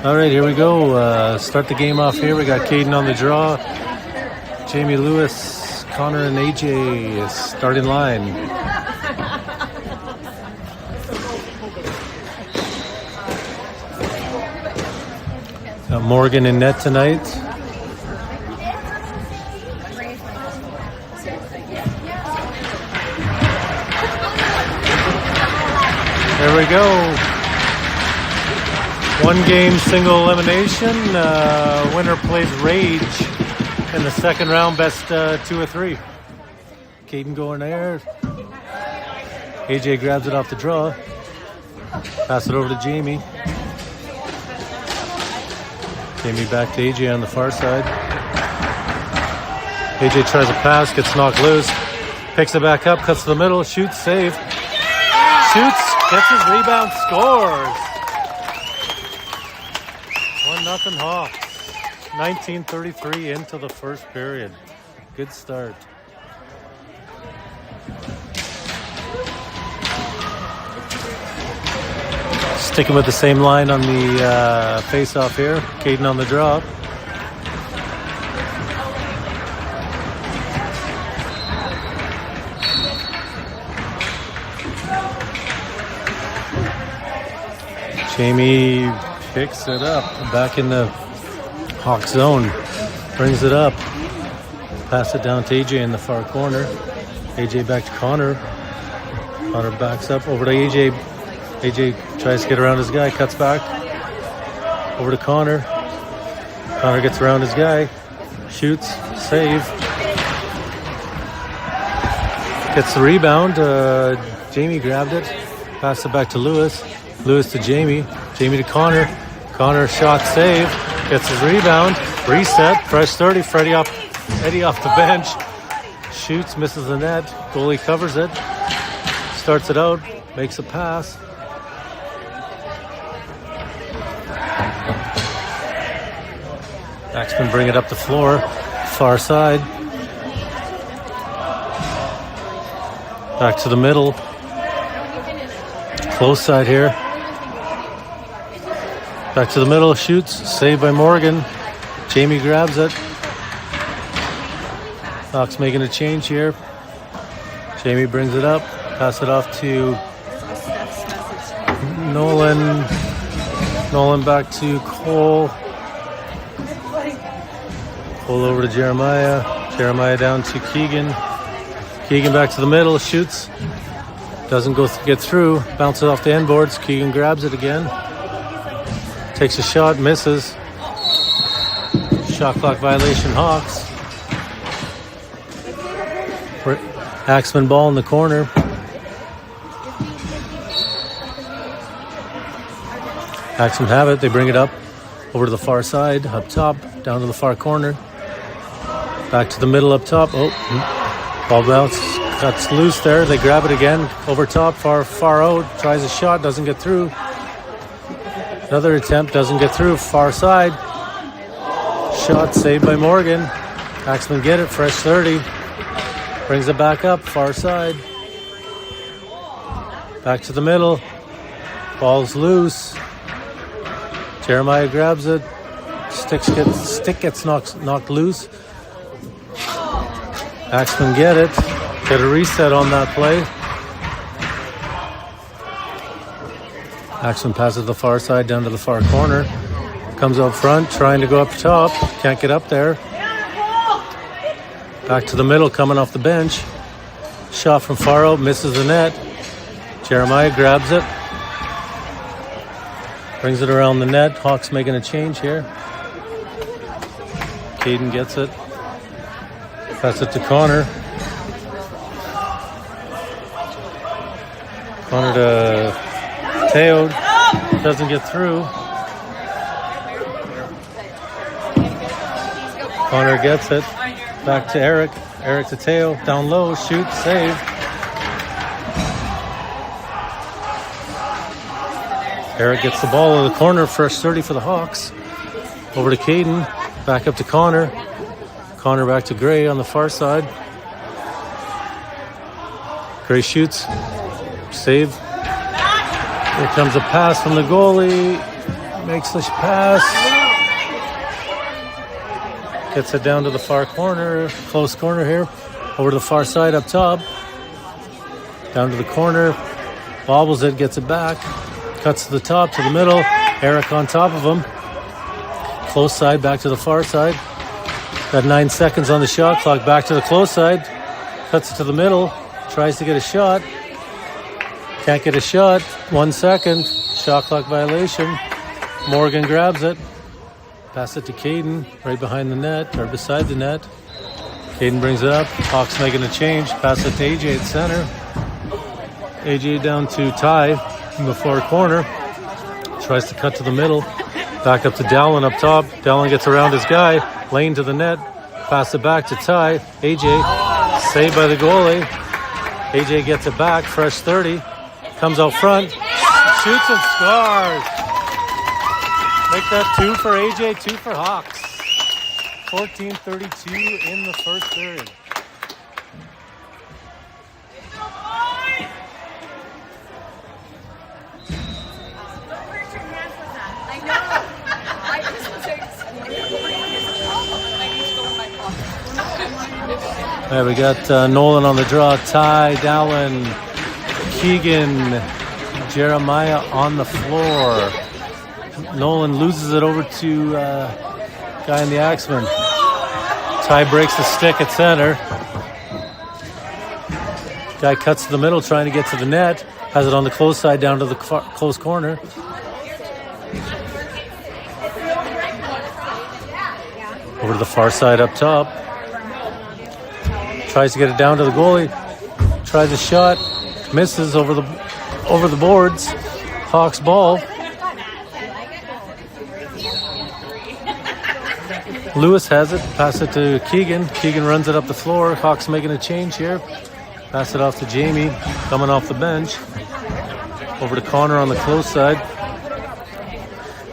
All right, here we go. Start the game off here. We got Caden on the draw. Jamie Lewis, Connor, and AJ starting line. Got Morgan in net tonight. There we go. One game, single elimination. Winner plays Rage in the second round, best 2 or 3. Caden going there. AJ grabs it off the draw. Pass it over to Jamie. Jamie back to AJ on the far side. AJ tries a pass, gets knocked loose. Picks it back up, cuts to the middle, shoots, save. Shoots, gets his rebound, scores. 1-0 Hawks. 19:33 into the first period. Good start. Sticking with the same line on the face-off here. Caden on the drop. Jamie picks it up back in the Hawk zone. Brings it up. Pass it down to AJ in the far corner. AJ back to Connor. Connor backs up over to AJ. AJ tries to get around his guy. Cuts back. Over to Connor. Connor gets around his guy. Shoots. Save. Gets the rebound. Jamie grabbed it. Pass it back to Lewis. Lewis to Jamie. Jamie to Connor. Connor shot, save. Gets his rebound. Reset. Fresh 30. Eddie off the bench. Shoots, misses the net. Goalie covers it. Starts it out. Makes a pass. Axemen bring it up the floor. Far side. Back to the middle. Close side here. Back to the middle, shoots, saved by Morgan. Jamie grabs it. Hawks making a change here. Jamie brings it up, pass it off to Nolan. Nolan back to Cole. Cole over to Jeremiah. Jeremiah down to Keegan. Keegan back to the middle, shoots. Doesn't get through, bounces off the end boards. Keegan grabs it again. Takes a shot, misses. Shot clock violation, Hawks. Axemen ball in the corner. Axemen have it, they bring it up over to the far side, up top, down to the far corner. Back to the middle up top. Oh, ball bounce. Cuts loose there. They grab it again. Over top, far out. Tries a shot. Doesn't get through. Another attempt. Doesn't get through. Far side. Shot saved by Morgan. Axemen get it. Fresh 30. Brings it back up. Far side. Back to the middle. Ball's loose. Jeremiah grabs it. Stick gets knocked loose. Axemen get it. Get a reset on that play. Axemen passes to the far side down to the far corner. Comes up front, trying to go up top. Can't get up there. Back to the middle, coming off the bench. Shot from far out, misses the net. Jeremiah grabs it. Brings it around the net. Hawks making a change here. Caden gets it. Pass it to Connor. Connor to Teo. Doesn't get through. Connor gets it. Back to Eric. Eric to Teo. Down low. Shoot. Save. Eric gets the ball in the corner. Fresh 30 for the Hawks. Over to Caden. Back up to Connor. Connor back to Gray on the far side. Gray shoots. Save. Here comes a pass from the goalie. makes the pass. Gets it down to the far corner, close corner here. Over to the far side up top. Down to the corner. Bobbles it, gets it back. Cuts to the top, to the middle. Eric on top of him. Close side, back to the far side. Got 9 seconds on the shot clock. Back to the close side. Cuts it to the middle. Tries to get a shot. Can't get a shot. 1 second. Shot clock violation. Morgan grabs it. Pass it to Caden, right behind the net, or beside the net. Caden brings it up. Hawks making a change. Pass it to AJ at center. AJ down to Ty in the far corner. Tries to cut to the middle. Back up to Dallin up top. Dallin gets around his guy. Lane to the net. Pass it back to Ty. AJ, saved by the goalie. AJ gets it back. Fresh 30. Comes out front. Shoots and scores. Make that 2 for AJ, 2 for Hawks. 14:32 in the first period. There we got Nolan on the draw. Ty, Dallin, Keegan, Jeremiah on the floor. Nolan loses it over to guy in the Axemen. Ty breaks the stick at center. Guy cuts to the middle trying to get to the net. Has it on the close side down to the close corner. Over to the far side up top. Tries to get it down to the goalie. Tries a shot. Misses over the boards. Hawks ball. Lewis has it. Pass it to Keegan. Keegan runs it up the floor. Hawks making a change here. Pass it off to Jamie. Coming off the bench. Over to Connor on the close side.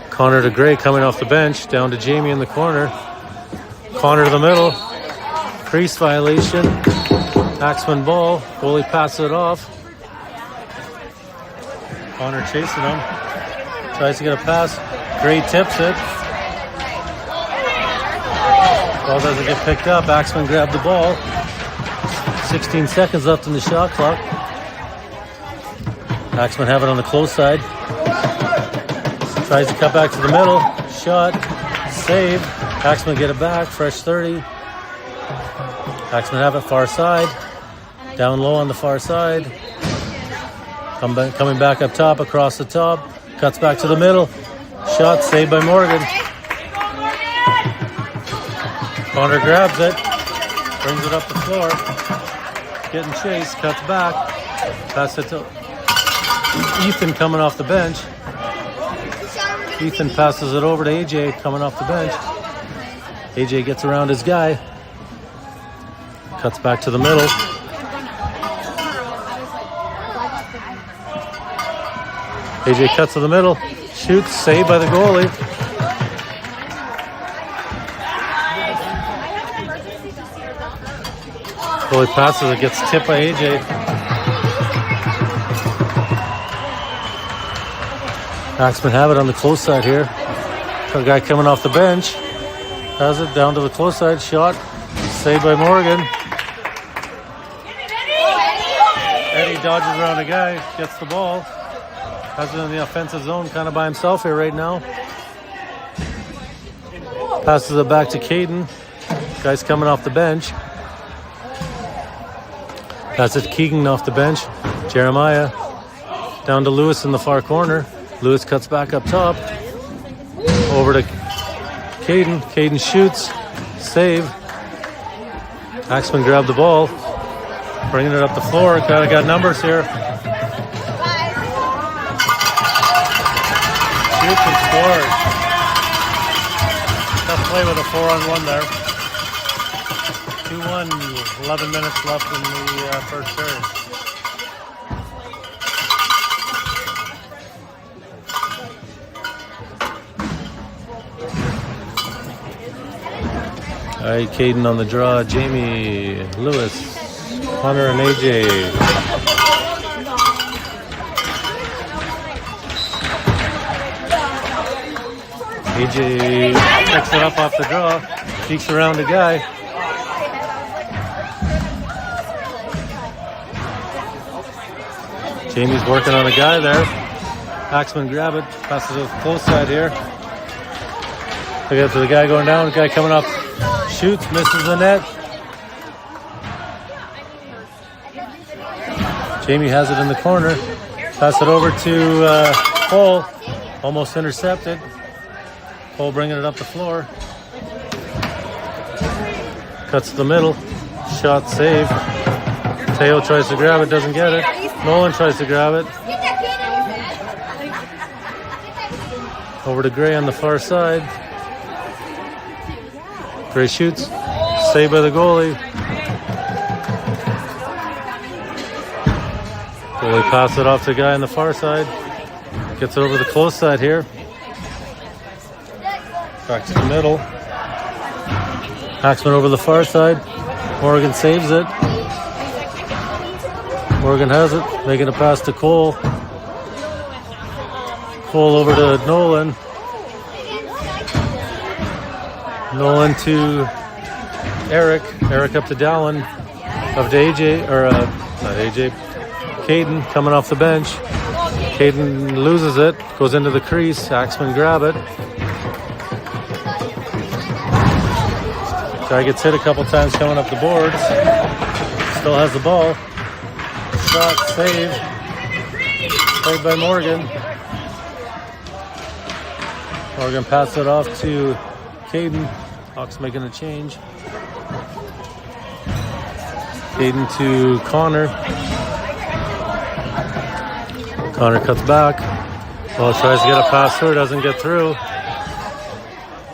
Connor to Gray coming off the bench. Down to Jamie in the corner. Connor to the middle. Crease violation. Axemen ball. Goalie passes it off. Connor chasing him. Tries to get a pass. Gray tips it. Ball doesn't get picked up. Axemen grabbed the ball. 16 seconds left in the shot clock. Axemen have it on the close side. Tries to cut back to the middle. Shot. Save. Axemen get it back. Fresh 30. Axemen have it far side. Down low on the far side. Coming back up top, across the top. Cuts back to the middle. Shot saved by Morgan. Connor grabs it. Brings it up the floor. Getting chased. Cuts back. Pass it to Ethan coming off the bench. Ethan passes it over to AJ coming off the bench. AJ gets around his guy. Cuts back to the middle. AJ cuts to the middle. Shoots. Saved by the goalie. Goalie passes it. Gets tipped by AJ. Axemen have it on the close side here. Got a guy coming off the bench. Has it down to the close side. Shot. Saved by Morgan. Eddie dodges around a guy. Gets the ball. Has it in the offensive zone. Kind of by himself here right now. Passes it back to Caden. Guy's coming off the bench. Passes it to Keegan off the bench. Jeremiah. Down to Lewis in the far corner. Lewis cuts back up top. Over to Caden. Caden shoots. Save. Axemen grabbed the ball. Bringing it up the floor. Got numbers here. Shoots and scores. Tough play with a 4-on-1 there. 2-1. 11 minutes left in the first period. All right, Caden on the draw. Jamie, Lewis, Hunter, and AJ. AJ picks it up off the draw, peeks around the guy. Jamie's working on a guy there. Axemen grab it, passes it to the close side here. Look out for the guy going down, the guy coming up, shoots, misses the net. Jamie has it in the corner. Pass it over to Cole. Almost intercepted. Cole bringing it up the floor. Cuts to the middle. Shot saved. Teo tries to grab it, doesn't get it. Nolan tries to grab it. Over to Gray on the far side. Gray shoots. Saved by the goalie. Goalie passes it off to the guy on the far side. Gets it over the close side here. Back to the middle. Axemen over the far side. Morgan saves it. Morgan has it. Making a pass to Cole. Cole over to Nolan. Nolan to Eric. Eric up to Dallin. Up to AJ. Not AJ. Caden coming off the bench. Caden loses it, goes into the crease. Axemen grab it. Guy gets hit a couple times coming up the boards. Still has the ball. Shot saved. Played by Morgan. Morgan passed it off to Caden. Hawks making a change. Caden to Connor. Connor cuts back. Well, tries to get a pass through, doesn't get through.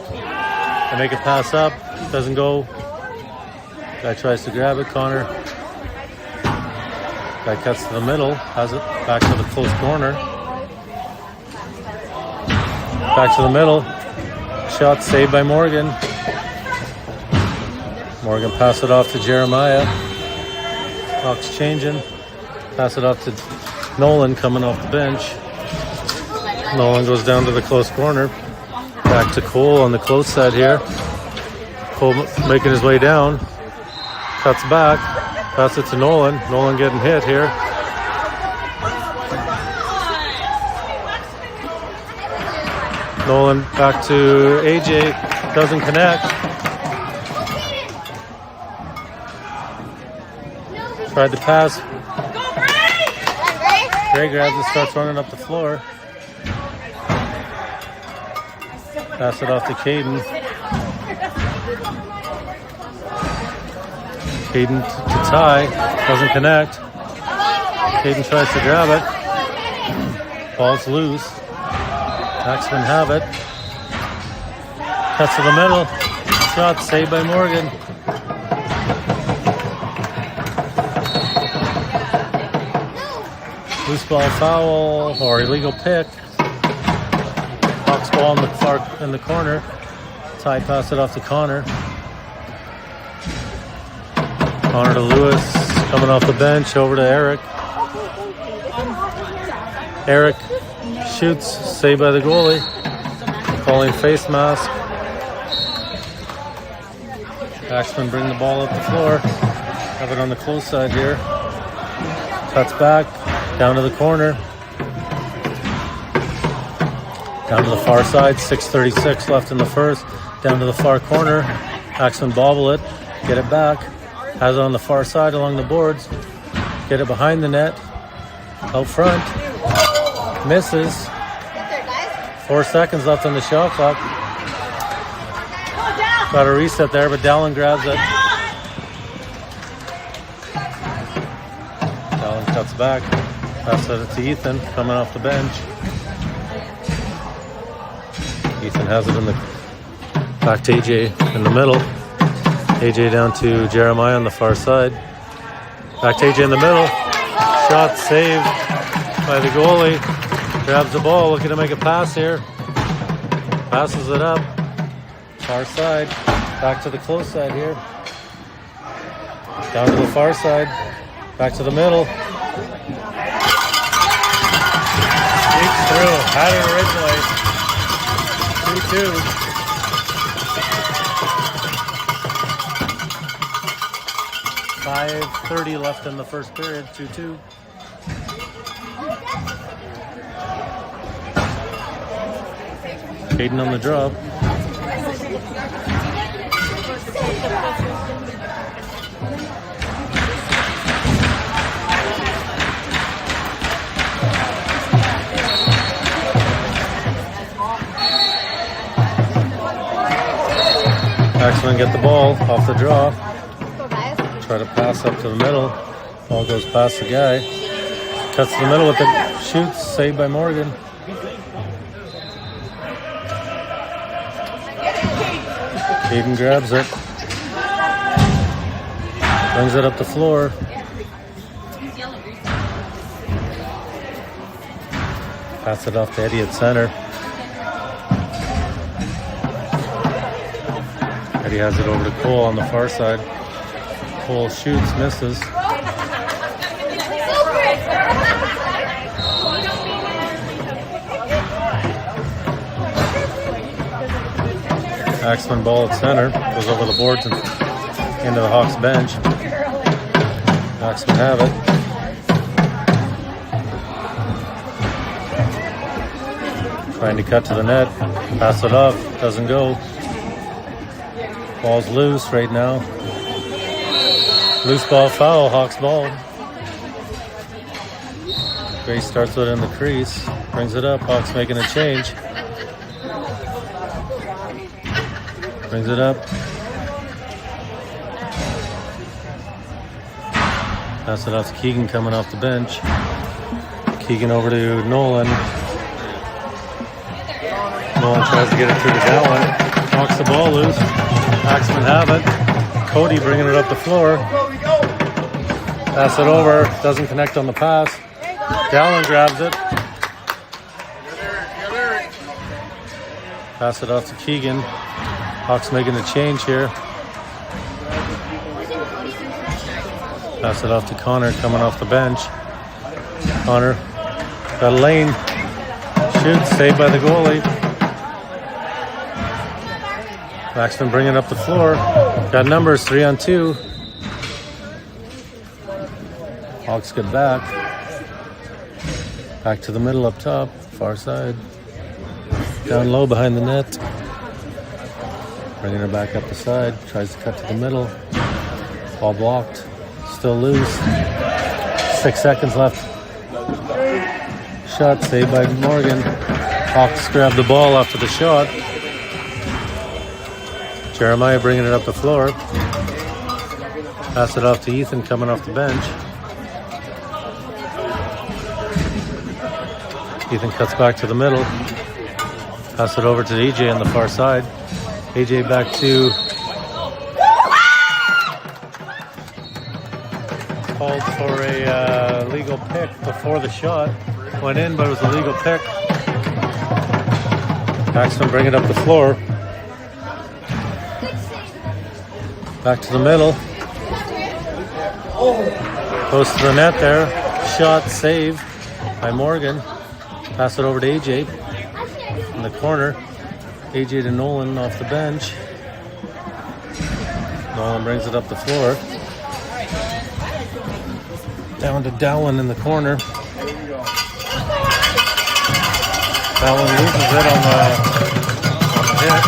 They make a pass up, doesn't go. Guy tries to grab it, Connor. Guy cuts to the middle, has it back to the close corner. Back to the middle. Shot saved by Morgan. Morgan pass it off to Jeremiah. Hawks changing. Pass it off to Nolan coming off the bench. Nolan goes down to the close corner. Back to Cole on the close side here. Cole making his way down. Cuts back. Pass it to Nolan. Nolan getting hit here. Nolan back to AJ. Doesn't connect. Tried to pass. Gray grabs it, starts running up the floor. Pass it off to Caden. Caden to Ty. Doesn't connect. Caden tries to grab it. Ball's loose. Axemen have it. Cuts to the middle. Shot saved by Morgan. Loose ball foul or illegal pick. Hawks ball in the corner. Ty passed it off to Connor. Connor to Lewis, coming off the bench, over to Eric. Eric shoots, saved by the goalie. Calling face mask. Axemen bring the ball up the floor. Have it on the close side here. Cuts back, down to the corner. Down to the far side, 6:36 left in the first. Down to the far corner. Axemen bobble it, get it back. Has it on the far side along the boards. Get it behind the net. Out front. Misses. 4 seconds left on the shot clock. Got a reset there, but Dallin grabs it. Dallin cuts back. Passes it to Ethan, coming off the bench. Ethan has it in the back to AJ in the middle. AJ down to Jeremiah on the far side. Back to AJ in the middle. Shot saved by the goalie. Grabs the ball, looking to make a pass here. Passes it up. Far side. Back to the close side here. Down to the far side. Back to the middle. Sneaks through. Had it originally. 2-2. .5:30 left in the first period. 2-2. Hayden on the drop. Axemen get the ball off the draw. Try to pass up to the middle. Ball goes past the guy. Cuts to the middle with the shoots. Saved by Morgan. Hayden grabs it. Brings it up the floor. Pass it off to Eddie at center. Eddie has it over to Cole on the far side. Cole shoots, misses. Axemen ball at center. Goes over the boards and into the Hawks bench. Axemen have it. Trying to cut to the net. Pass it off. Doesn't go. Ball's loose right now. Loose ball foul, Hawks ball. Gray starts with it in the crease. Brings it up. Hawks making a change. Brings it up. Pass it off to Keegan coming off the bench. Keegan over to Nolan. Nolan tries to get it through to Dallin. Knocks the ball loose. Axemen have it. Cody bringing it up the floor. Pass it over. Doesn't connect on the pass. Dallin grabs it. Pass it off to Keegan. Hawks making a change here. Pass it off to Connor coming off the bench. Connor got a lane. Shoots. Saved by the goalie. Axemen bringing up the floor. Got numbers 3-on-2. Hawks get back. Back to the middle up top. Far side. Down low behind the net. Bringing her back up the side. Tries to cut to the middle. Ball blocked. Still loose. 6 seconds left. Shot saved by Morgan. Hawks grab the ball after the shot. Jeremiah bringing it up the floor. Pass it off to Ethan coming off the bench. Ethan cuts back to the middle. Pass it over to AJ on the far side. AJ back to... Called for a legal pick before the shot. Went in, but it was a legal pick. Axemen bring it up the floor. Back to the middle. Close to the net there. Shot, save by Morgan. Pass it over to AJ in the corner. AJ to Nolan off the bench. Nolan brings it up the floor. Down to Dallin in the corner. Dallin loses it on the hit.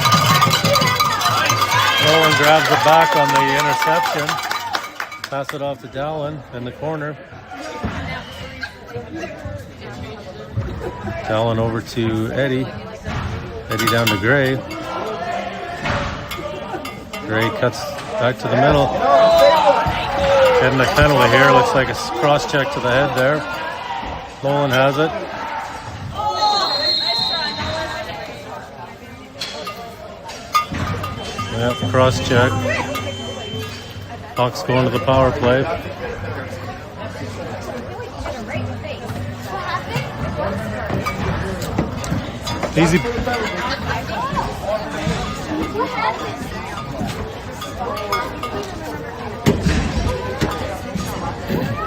Nolan grabs it back on the interception. Pass it off to Dallin in the corner. Dallin over to Eddie. Eddie down to Gray. Gray cuts back to the middle. Getting a penalty here. Looks like a cross check to the head there. Nolan has it. Yep, cross check. Hawks going to the power play. Easy.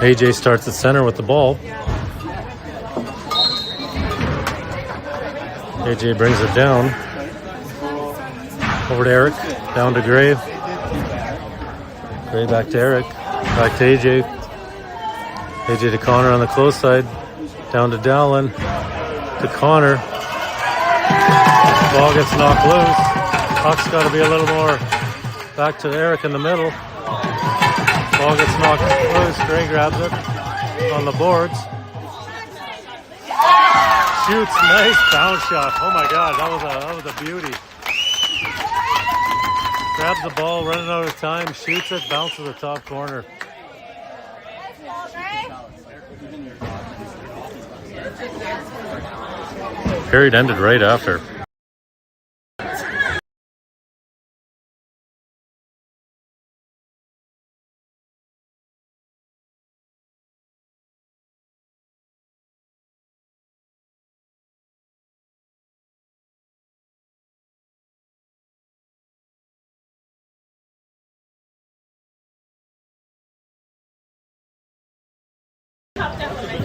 AJ starts at center with the ball. AJ brings it down. Over to Eric, down to Gray. Gray back to Eric, back to AJ. AJ to Connor on the close side, down to Dallin, to Connor. Ball gets knocked loose. Puck's got to be a little more back to Eric in the middle. Ball gets knocked loose. Gray grabs it on the boards. Shoots, nice bounce shot. Oh my God, that was a beauty. Grabs the ball, running out of time, shoots it, bounces to the top corner. Period ended right after.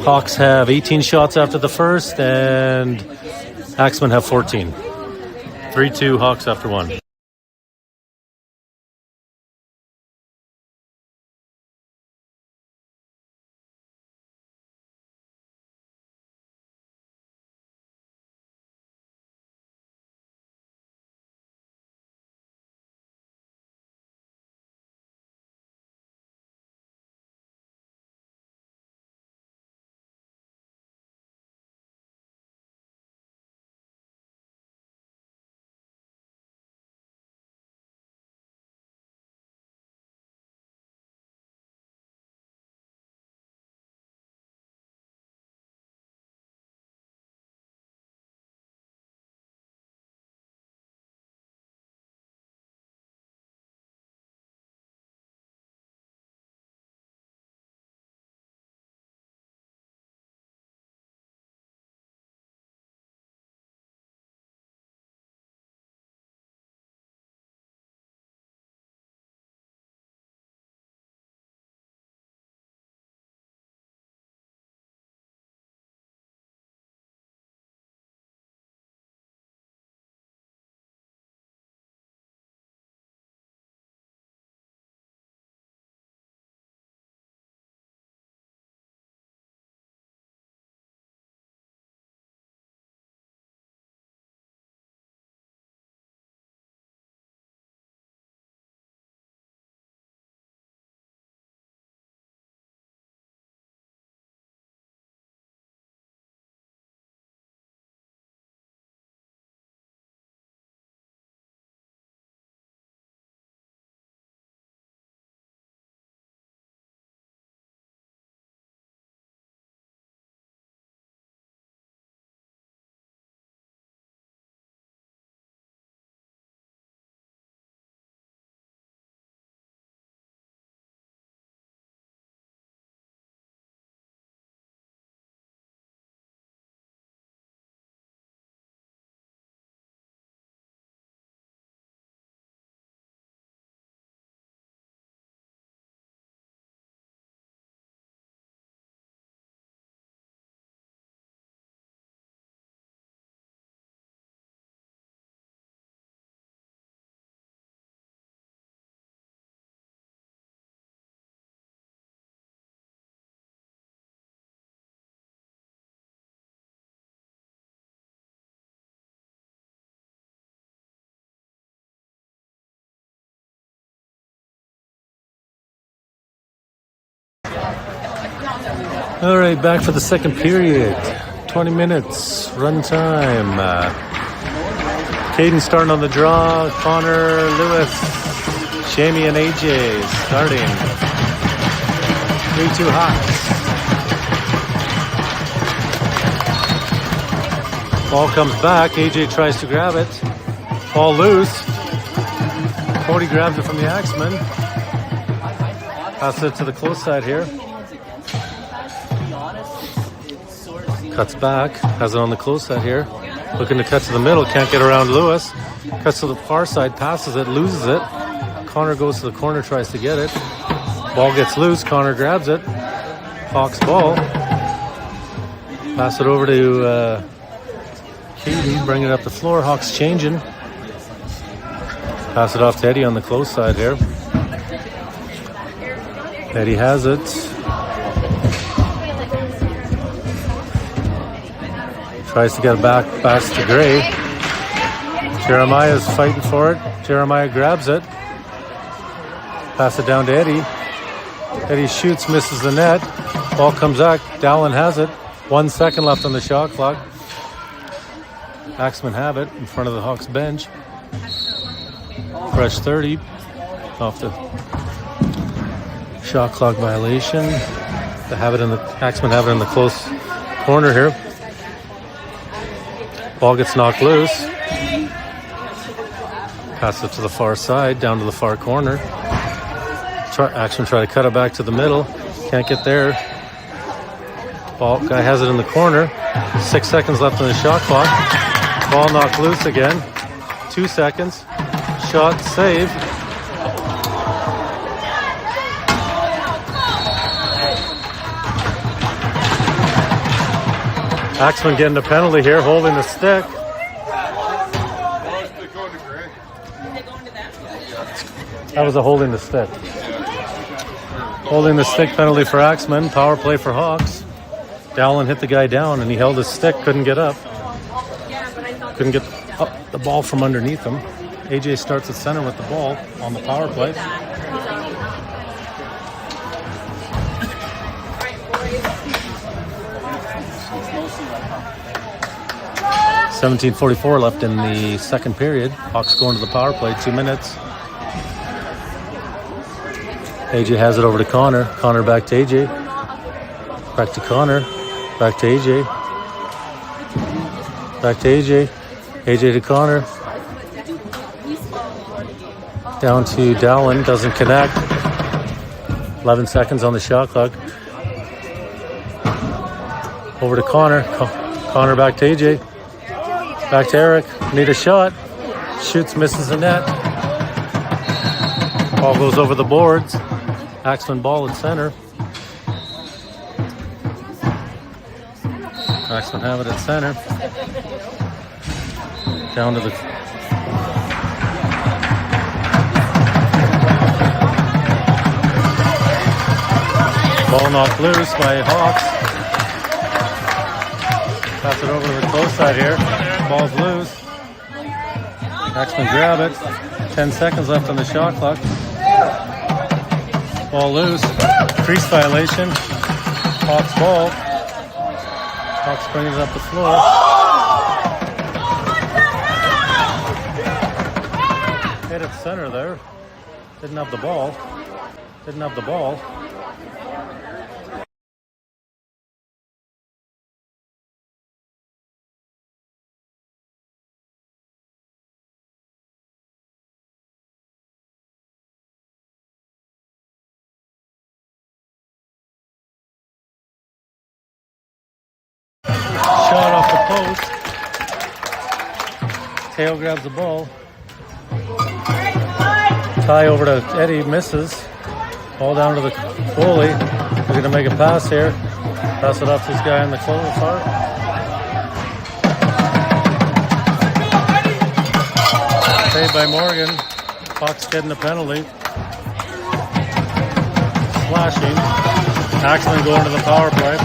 Hawks have 18 shots after the first, and Axemen have 14. 3-2 Hawks after one. All right, back for the second period. 20 minutes, run time. Caden starting on the draw. Connor, Lewis, Shamey, and AJ starting. 3-2 Hawks. Ball comes back. AJ tries to grab it. Ball loose. Cody grabs it from the Axemen. Passes it to the close side here. Cuts back, has it on the close side here. Looking to cut to the middle, can't get around Lewis. Cuts to the far side, passes it, loses it. Connor goes to the corner, tries to get it. Ball gets loose, Connor grabs it. Hawks ball. Pass it over to Caden, bring it up the floor. Hawks changing. Pass it off to Eddie on the close side here. Eddie has it. Tries to get it back past to Gray. Jeremiah's fighting for it. Jeremiah grabs it. Pass it down to Eddie. Eddie shoots, misses the net. Ball comes back. Dallin has it. 1 second left on the shot clock. Axemen have it in front of the Hawks bench. Fresh 30 off the shot clock violation. Axemen have it in the close corner here. Ball gets knocked loose. Pass it to the far side, down to the far corner. Axemen try to cut it back to the middle. Can't get there. Ball guy has it in the corner. 6 seconds left on the shot clock. Ball knocked loose again. 2 seconds. Shot save. Axemen getting a penalty here, holding the stick. That was a holding the stick. Holding the stick penalty for Axemen. Power play for Hawks. Dallin hit the guy down and he held his stick, couldn't get up. Couldn't get up the ball from underneath him. AJ starts at center with the ball on the power play. .17:44 left in the second period. Hawks going to the power play, 2 minutes. AJ has it over to Connor. Connor back to AJ. Back to Connor. Back to AJ. Back to AJ. AJ to Connor. Down to Dallin. Doesn't connect. 11 seconds on the shot clock. Over to Connor. Connor back to AJ. Back to Eric. Need a shot. Shoots, misses the net. Ball goes over the boards. Axemen ball at center. Axemen have it at center. Down to the... Ball knocked loose by Hawks. Pass it over to the close side here. Ball's loose. Axemen grab it. 10 seconds left on the shot clock. Ball loose. Crease violation. Hawks ball. Hawks brings it up the floor. Hit it center there. Didn't have the ball. Didn't have the ball. Shot off the post. Teo grabs the ball. Tie over to Eddie, misses. Ball down to the goalie. We're going to make a pass here. Pass it off to this guy in the close part. Saved by Morgan. Hawks getting a penalty. Slashing. Axemen going to the power play.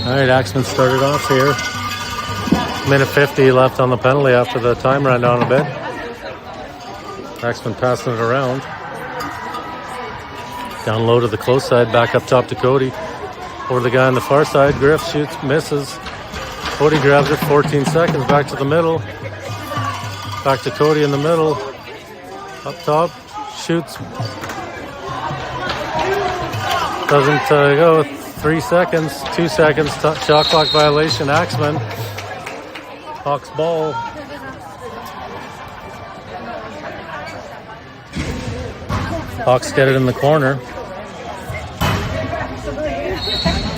All right, Axemen started off here. Minute 50 left on the penalty after the time ran down a bit. Axemen passing it around. Down low to the close side, back up top to Cody. Over the guy on the far side, Griff shoots, misses. Cody grabs it, 14 seconds, back to the middle. Back to Cody in the middle. Up top, shoots. Doesn't go. 3 seconds, 2 seconds, shot clock violation, Axemen. Hawks ball. Hawks get it in the corner.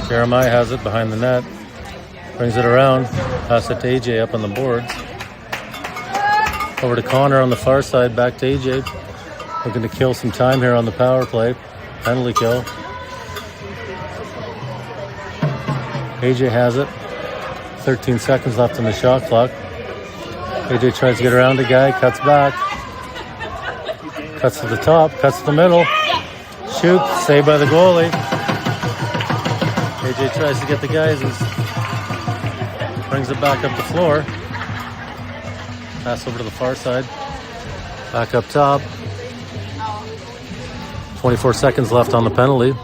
Jeremiah has it behind the net. Brings it around. Pass it to AJ up on the boards. Over to Connor on the far side, back to AJ. Looking to kill some time here on the power play. Penalty kill. AJ has it. 13 seconds left on the shot clock. AJ tries to get around the guy, cuts back. Cuts to the top, cuts to the middle. Shoot, saved by the goalie. AJ tries to get the guys and brings it back up the floor. Pass over to the far side. Back up top. 24 seconds left on the penalty.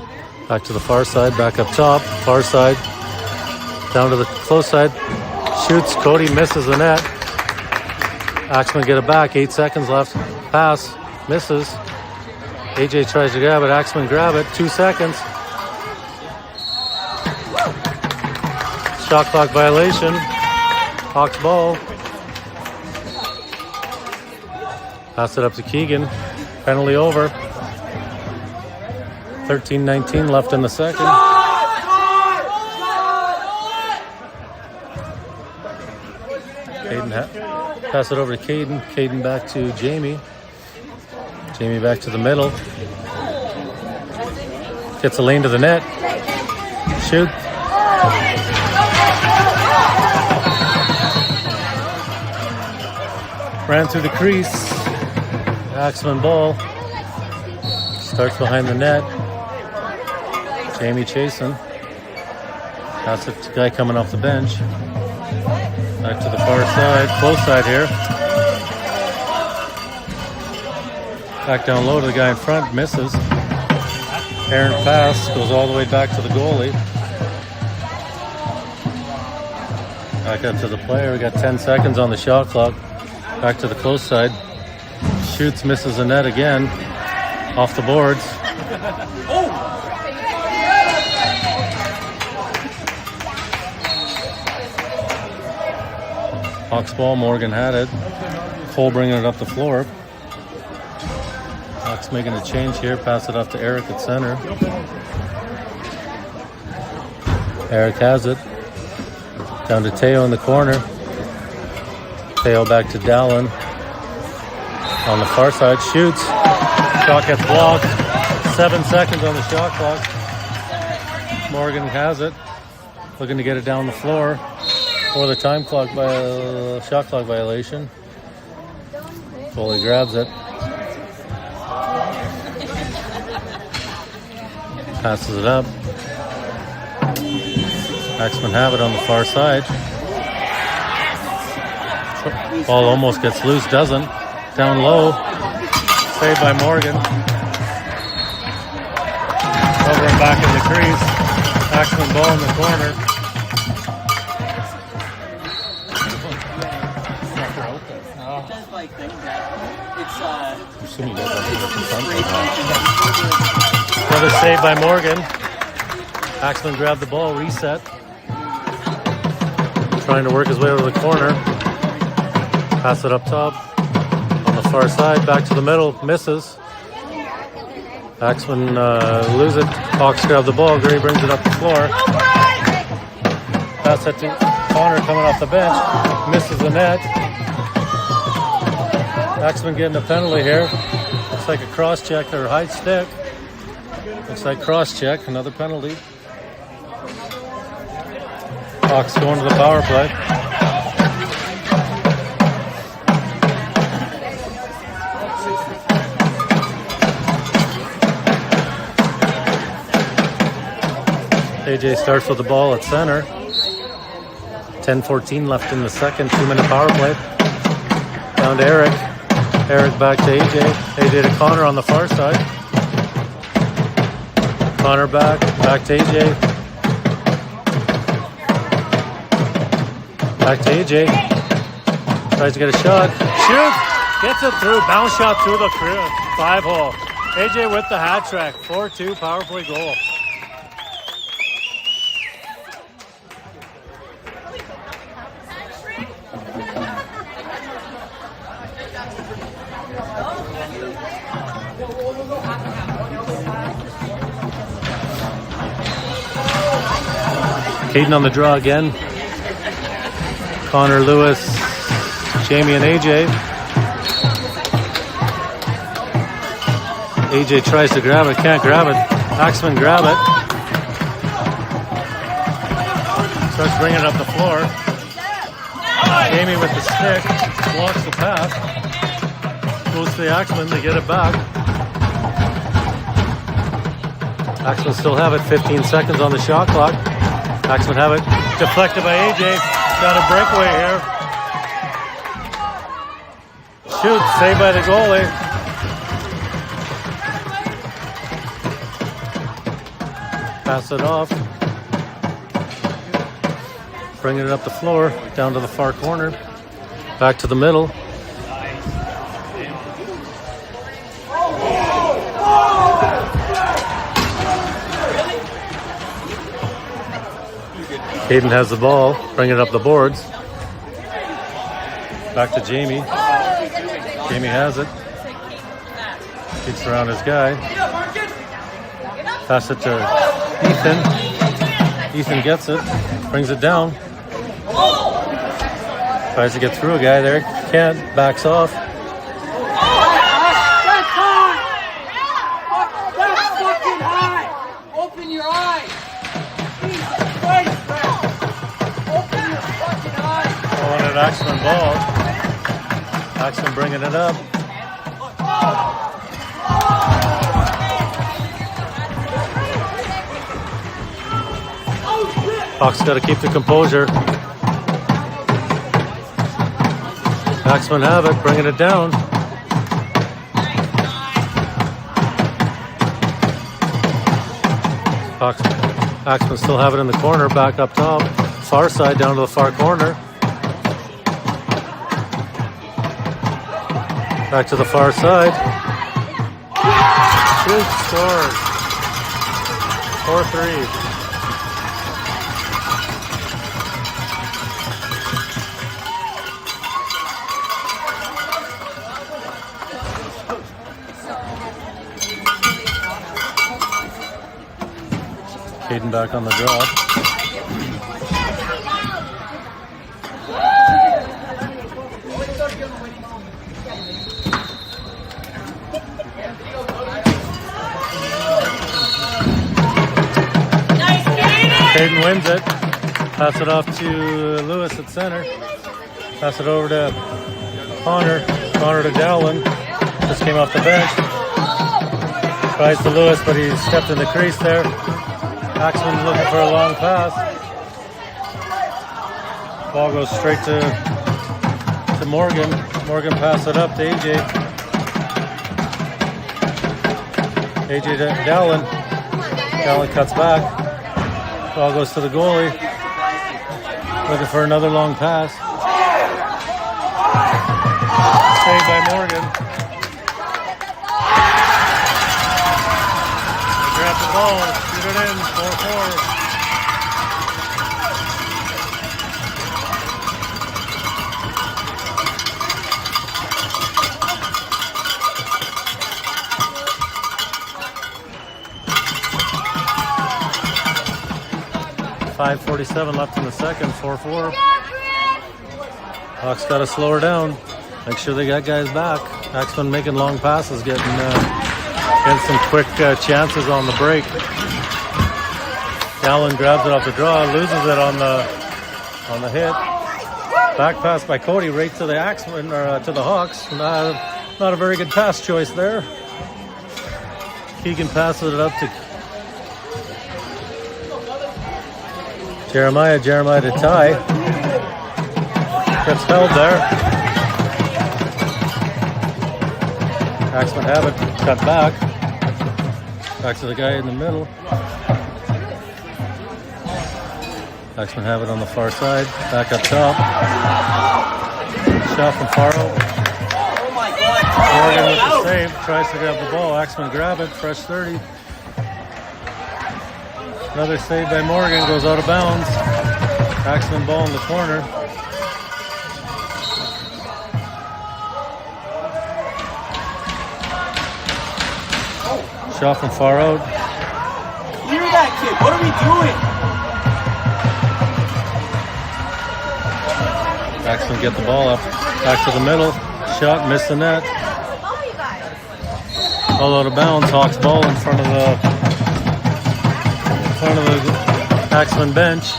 Back to the far side, back up top. Far side. Down to the close side. Shoots, Cody misses the net. Axemen get it back, 8 seconds left. Pass, misses. AJ tries to grab it, Axemen grab it, 2 seconds. Shot clock violation. Hawks ball. Pass it up to Keegan. Penalty over. 13-19 left in the second. Pass it over to Caden. Caden back to Jamie. Jamie back to the middle. Gets a lane to the net. Shoot. Ran through the crease. Axemen ball. Starts behind the net. Jamie chasing. Pass it to the guy coming off the bench. Back to the far side. Close side here. Back down low to the guy in front. Misses. Errant pass. Goes all the way back to the goalie. Back up to the player. We got 10 seconds on the shot clock. Back to the close side. Shoots, misses the net again. Off the boards. Hawks ball, Morgan had it. Cole bringing it up the floor. Hawks making a change here. Pass it off to Eric at center. Eric has it. Down to Teo in the corner. Teo back to Dallin. On the far side, shoots. Shot gets blocked. 7 seconds on the shot clock. Morgan has it. Looking to get it down the floor for the time clock shot clock violation. Goalie grabs it. Passes it up. Axemen have it on the far side. Ball almost gets loose, doesn't. Down low. Saved by Morgan. Over and back in the crease. Axemen ball in the corner. Another save by Morgan. Axemen grabbed the ball, reset. Trying to work his way over the corner. Pass it up top. On the far side, back to the middle, misses. Axemen lose it. Hawks grab the ball. Gray brings it up the floor. Pass it to Connor coming off the bench. Misses the net. Axemen getting a penalty here. Looks like a cross check or high stick. Looks like cross check. Another penalty. Hawks going to the power play. AJ starts with the ball at center. 10-14 left in the second. 2-minute power play. Down to Eric. Eric back to AJ. AJ to Connor on the far side. Connor back to AJ. Back to AJ. Tries to get a shot. Shoot! Gets it through. Bounce shot through the 5-hole. AJ with the hat trick. 4-2 power play goal. Caden on the draw again. Connor, Lewis, Jamie, and AJ. AJ tries to grab it, can't grab it. Axemen grab it. Starts bringing it up the floor. Jamie with the stick, blocks the pass. Goes to the Axemen, they get it back. Axemen still have it, 15 seconds on the shot clock. Axemen have it, deflected by AJ. Got a breakaway here. Shoot, saved by the goalie. Pass it off. Bringing it up the floor, down to the far corner. Back to the middle. Caden has the ball, bring it up the boards. Back to Jamie. Jamie has it. Kicks around his guy. Pass it to Ethan. Ethan gets it, brings it down. Tries to get through a guy there, can't, backs off. That's fucking high! Open your eyes! Jesus Christ, man! Open your fucking eyes! Pulling an Axemen ball. Axemen bringing it up. Hawks got to keep the composure. Axemen have it, bringing it down. Axemen still have it in the corner, back up top. Far side down to the far corner. Back to the far side. Shoot, scores. 4-3. Caden back on the draw. Caden wins it. Pass it off to Lewis at center. Pass it over to Connor. Connor to Dowling. Just came off the bench. Tries to Lewis, but he stepped in the crease there. Axemen looking for a long pass. Ball goes straight to Morgan. Morgan pass it up to AJ. AJ to Dowling. Dowling cuts back. Ball goes to the goalie. Looking for another long pass. Saved by Morgan. Grab the ball, shoot it in, 4-4. .5:47 left in the second, 4-4. Hawks got to slow her down. Make sure they got guys back. Axemen making long passes, getting some quick chances on the break. Dowling grabs it off the draw, loses it on the hit. Back pass by Cody right to the Axemen, or to the Hawks. Not a very good pass choice there. Keegan passes it up to Jeremiah to Ty. Gets held there. Axemen have it, cut back. Back to the guy in the middle. Axemen have it on the far side. Back up top. Shot from Faro. Morgan with the save. Tries to grab the ball. Axemen grab it. Fresh 30. Another save by Morgan. Goes out of bounds. Axemen ball in the corner. Shot from far out. Clear that kid. What are we doing? Axemen get the ball up. Back to the middle. Shot, missed the net. All out of bounds. Hawks ball in front of the Axemen bench.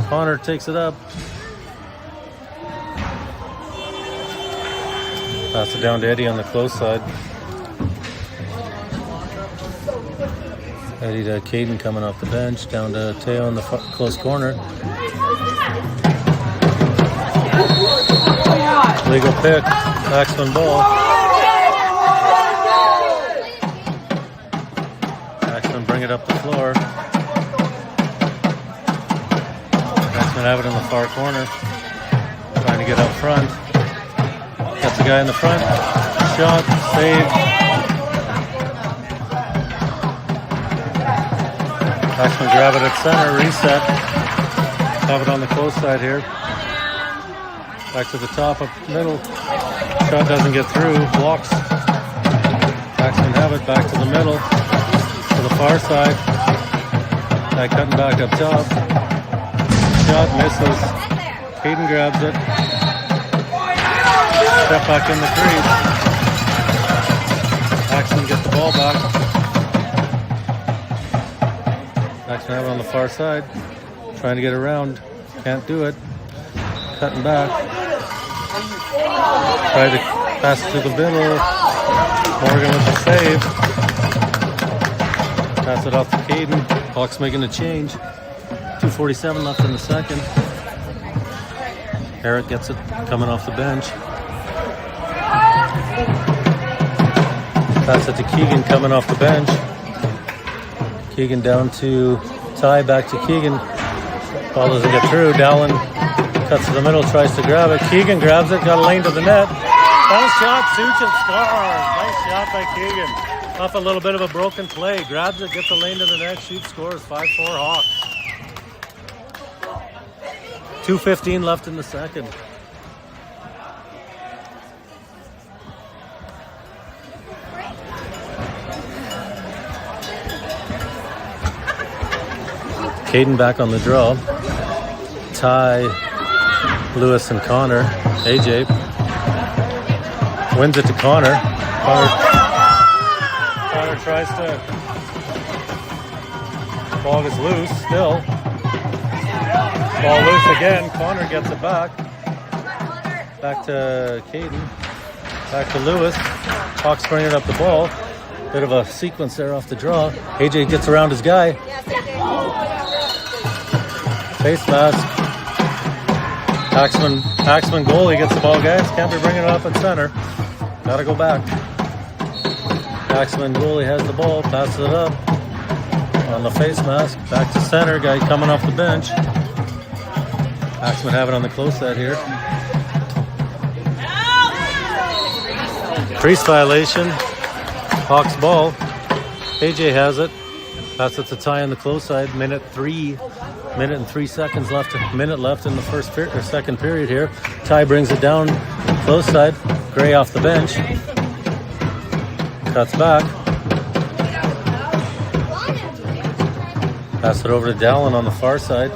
Connor takes it up. Pass it down to Eddie on the close side. Eddie to Caden coming off the bench. Down to Teo in the close corner. Legal pick. Axemen ball. Axemen bring it up the floor. Axemen have it in the far corner. Trying to get up front. Got the guy in the front. Shot. Save. Axemen grab it at center. Reset. Have it on the close side here. Back to the top, up middle. Shot doesn't get through. Blocks. Axemen have it. Back to the middle. To the far side. Guy cutting back up top. Shot misses. Caden grabs it. Step back in the crease. Axemen gets the ball back. Axemen have it on the far side. Trying to get around. Can't do it. Cutting back. Try to pass it to the middle. Morgan with the save. Pass it off to Caden. Hawks making a change. 2:47 left in the second. Eric gets it coming off the bench. Pass it to Keegan coming off the bench. Keegan down to Ty, back to Keegan. Ball doesn't get through. Dallin cuts to the middle, tries to grab it. Keegan grabs it, got a lane to the net. Bounce shot, Suchin scores. Nice shot by Keegan. Off a little bit of a broken play. Grabs it, gets a lane to the net, shoots, scores. 5-4 Hawks. 2:15 left in the second. Caden back on the draw. Ty, Lewis, and Connor. AJ wins it to Connor. Connor tries to. Ball is loose still. Ball loose again. Connor gets it back. Back to Caden. Back to Lewis. Hawks bringing up the ball. Bit of a sequence there off the draw. AJ gets around his guy. Face mask. Axemen goalie gets the ball, guys. Can't be bringing it up at center. Gotta go back. Axemen goalie has the ball. Passes it up. On the face mask. Back to center. Guy coming off the bench. Axemen have it on the close side here. Crease violation. Hawks ball. AJ has it. Pass it to Ty on the close side. Minute and 3 seconds left. Minute left in the second period here. Ty brings it down close side. Gray off the bench. Cuts back. Pass it over to Dallin on the far side.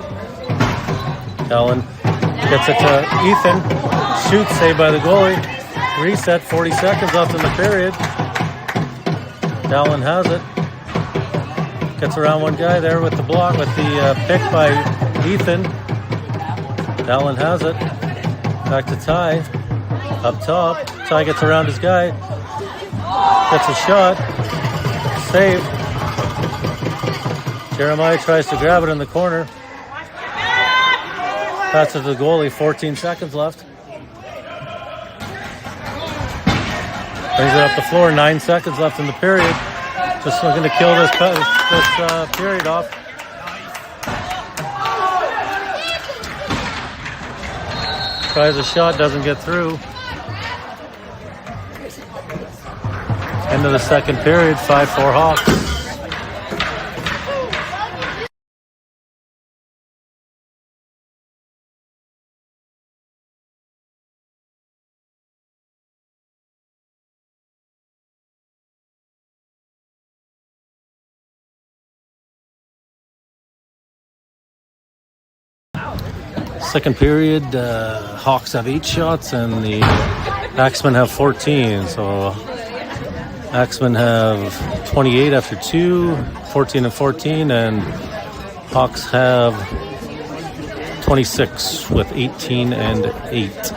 Dallin gets it to Ethan. Shoots, saved by the goalie. Reset, 40 seconds left in the period. Dallin has it. Gets around one guy there with the block, with the pick by Ethan. Dallin has it. Back to Ty. Up top. Ty gets around his guy. Gets a shot. Save. Jeremiah tries to grab it in the corner. Pass it to the goalie. 14 seconds left. Brings it up the floor. 9 seconds left in the period. Just looking to kill this period off. Tries a shot, doesn't get through. End of the second period, 5-4 Hawks. Second period, Hawks have 8 shots and the Axemen have 14. So Axemen have 28 after 2, 14 and 14, and Hawks have 26 with 18 and 8.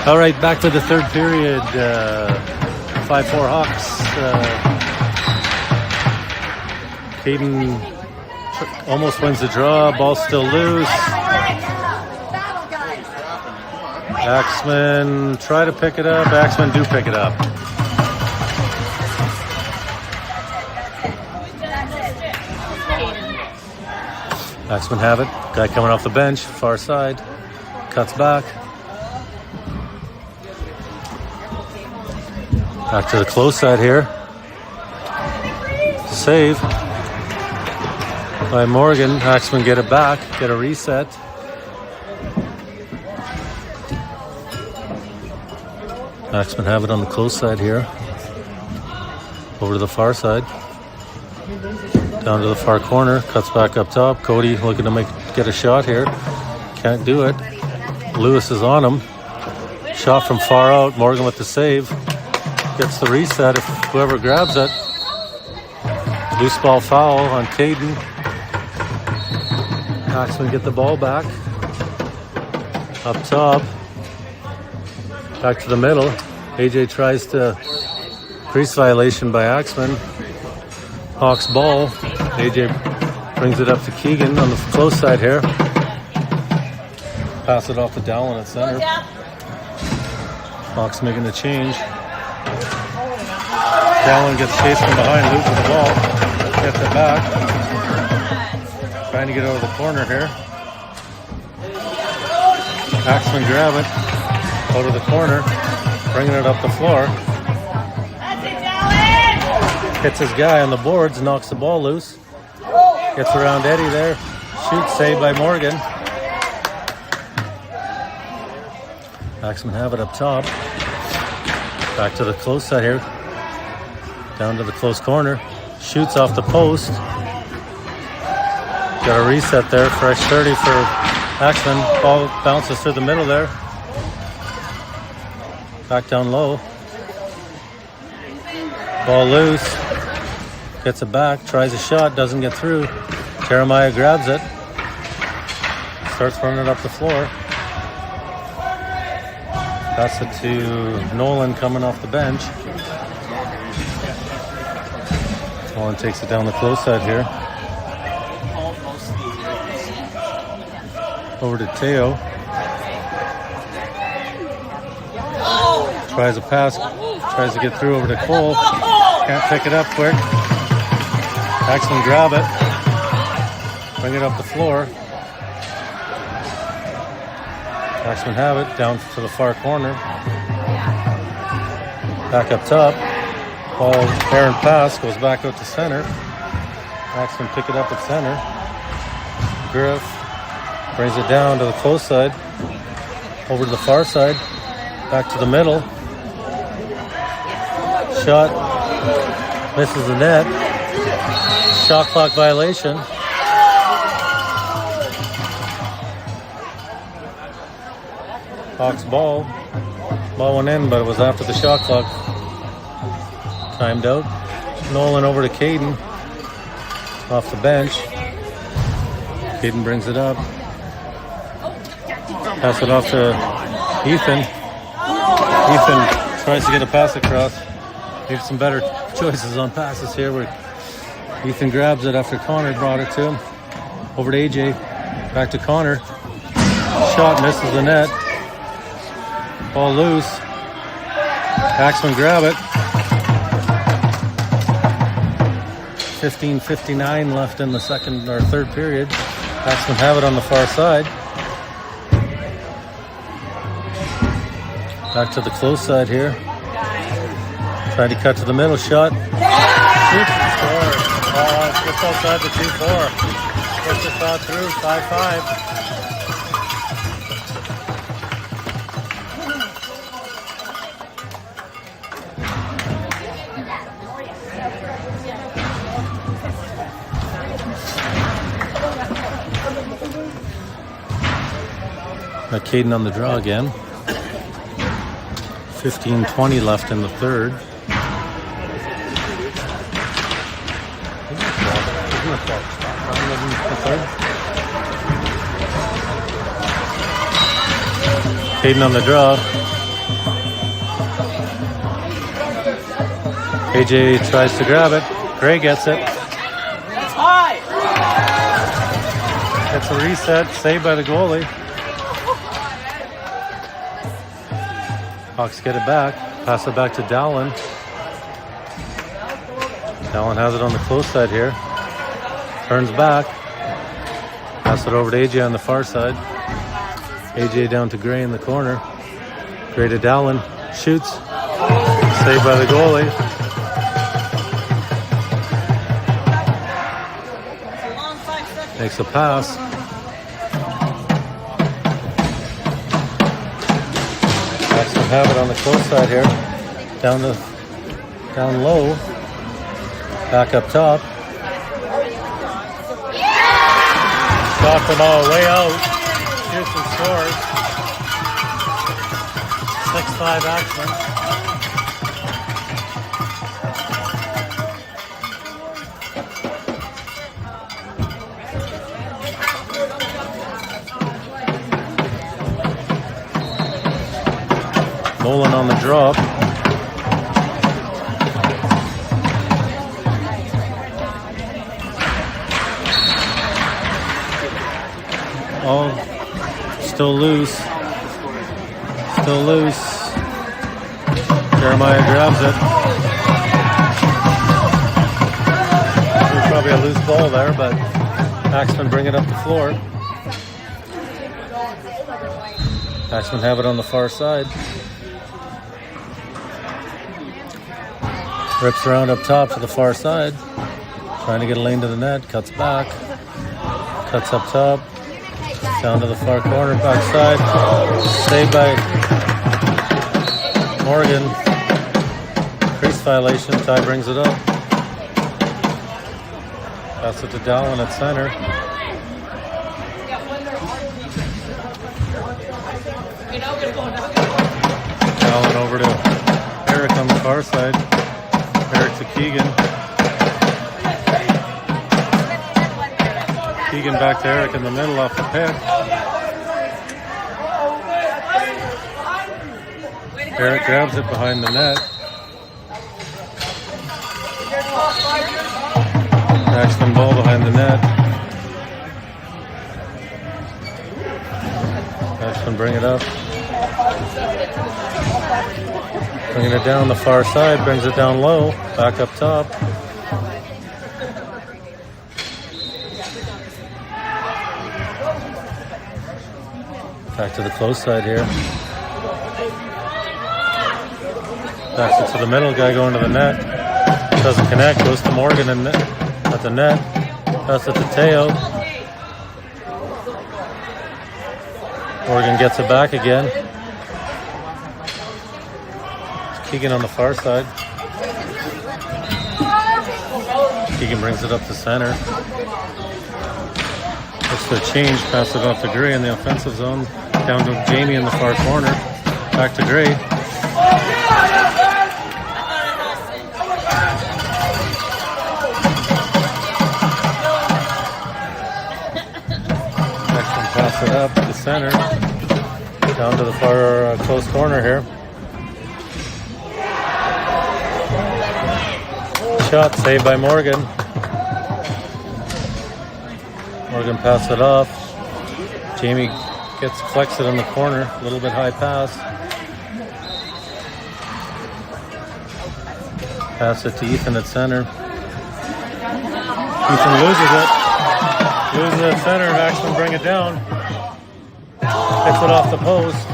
All right, back for the third period. 5-4 Hawks. Caden almost wins the draw. Ball still loose. Axemen try to pick it up. Axemen do pick it up. Axemen have it. Guy coming off the bench, far side. Cuts back. Back to the close side here. Save by Morgan. Axemen get it back, get a reset. Axemen have it on the close side here. Over to the far side. Down to the far corner, cuts back up top. Cody looking to get a shot here. Can't do it. Lewis is on him. Shot from far out. Morgan with the save. Gets the reset if whoever grabs it. Loose ball foul on Caden. Axemen get the ball back. Up top. Back to the middle. AJ tries to crease violation by Axemen. Hawks ball. AJ brings it up to Keegan on the close side here. Pass it off to Dallin at center. Hawks making a change. Dallin gets chased from behind, loses the ball. Gets it back. Trying to get over the corner here. Axemen grab it. Out of the corner. Bringing it up the floor. Hits his guy on the boards, knocks the ball loose. Gets around Eddie there. Shoots, saved by Morgan. Axemen have it up top. Back to the close side here. Down to the close corner. Shoots off the post. Got a reset there. Fresh 30 for Axemen. Ball bounces through the middle there. Back down low. Ball loose. Gets it back, tries a shot, doesn't get through. Jeremiah grabs it, starts running it up the floor. Pass it to Nolan coming off the bench. Nolan takes it down the close side here. Over to Teo. Tries a pass, tries to get through over to Cole. Can't pick it up quick. Axemen grab it. Bring it up the floor. Axemen have it down to the far corner. Back up top. Ball, errant pass, goes back out to center. Axemen pick it up at center. Griff brings it down to the close side. Over to the far side. Back to the middle. Shot. Misses the net. Shot clock violation. Hawks ball. Ball went in, but it was after the shot clock. Timed out. Nolan over to Caden. Off the bench. Caden brings it up. Pass it off to Ethan. Ethan tries to get a pass across. Give some better choices on passes here where Ethan grabs it after Connor brought it to him. Over to AJ. Back to Connor. Shot misses the net. Ball loose. Axemen grab it. 15:59 left in the second or third period. Axemen have it on the far side. Back to the close side here. Tried to cut to the middle shot. Shoots and scores. Just outside the 2-4. Push the shot through. 5-5. Now Caden on the draw again. 15:20 left in the third. Caden on the draw. AJ tries to grab it. Gray gets it. That's high. Gets a reset. Saved by the goalie. Hawks get it back. Pass it back to Dallin. Dallin has it on the close side here. Turns back. Pass it over to AJ on the far side. AJ down to Gray in the corner. Gray to Dallin. Shoots. Saved by the goalie. Makes a pass. Axemen have it on the close side here. Down low. Back up top. Shot the ball way out. Shoots and scores. 6-5 Axemen. Nolan on the drop. Oh, still loose. Still loose. Jeremiah grabs it. There's probably a loose ball there, but Axemen bring it up the floor. Axemen have it on the far side. Rips around up top to the far side. Trying to get a lane to the net. Cuts back. Cuts up top. Down to the far corner. Backside. Saved by Morgan. Crease violation. Ty brings it up. Pass it to Dallin at center. Dallin over to Eric on the far side. Eric to Keegan. Keegan back to Eric in the middle off the pick. Eric grabs it behind the net. Axemen ball behind the net. Axemen bring it up. Bringing it down the far side, brings it down low, back up top. Back to the close side here. Backs it to the middle, guy going to the net. Doesn't connect, goes to Morgan and at the net. Pass it to Teo. Morgan gets it back again. Keegan on the far side. Keegan brings it up to center. Looks for a change, pass it off to Gray in the offensive zone. Down to Jamie in the far corner. Back to Gray. Next one, pass it up to center. Down to the far close corner here. Shot saved by Morgan. Morgan passed it off. Jamie flex it in the corner. A little bit high pass. Pass it to Ethan at center. Ethan loses it. Loses it at center. Axemen bring it down. Hits it off the post.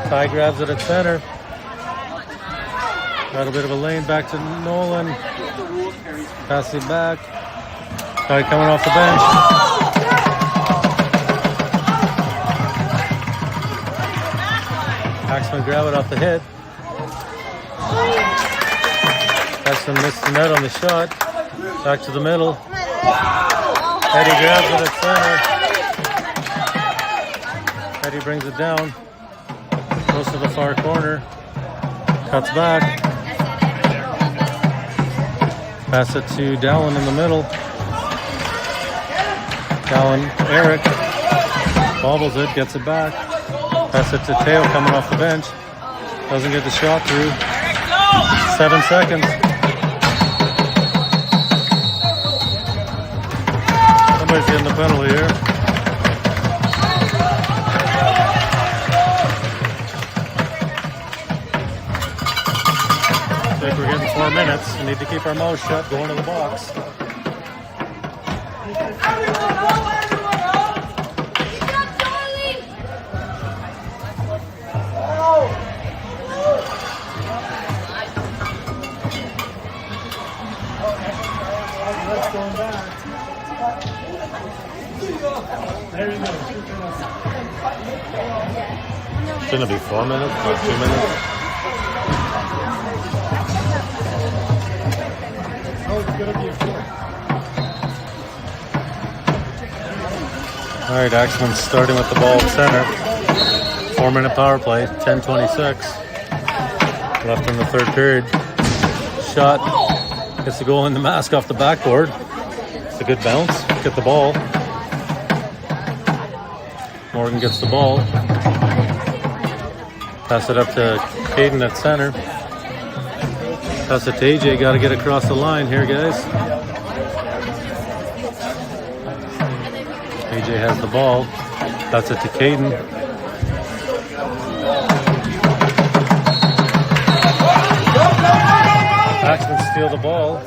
Ty grabs it at center. Got a bit of a lane back to Nolan. Pass it back. Ty coming off the bench. Axemen grab it off the hit. Axemen missed the net on the shot. Back to the middle. Eddie grabs it at center. Eddie brings it down. Goes to the far corner. Cuts back. Pass it to Dallin in the middle. Dallin, Eric. Bobbles it, gets it back. Pass it to Teo coming off the bench. Doesn't get the shot through. 7 seconds. Somebody's getting the penalty here. I think we're getting 4 minutes. We need to keep our mouths shut going to the box. Shouldn't it be 4 minutes, not 2 minutes? All right, Axemen starting with the ball at center. 4-minute power play, 10:26 left in the third period. Shot gets the goal in the mask off the backboard. It's a good bounce. Get the ball. Morgan gets the ball. Pass it up to Caden at center. Pass it to AJ. Got to get across the line here, guys. AJ has the ball. Pass it to Caden. Axemen steal the ball.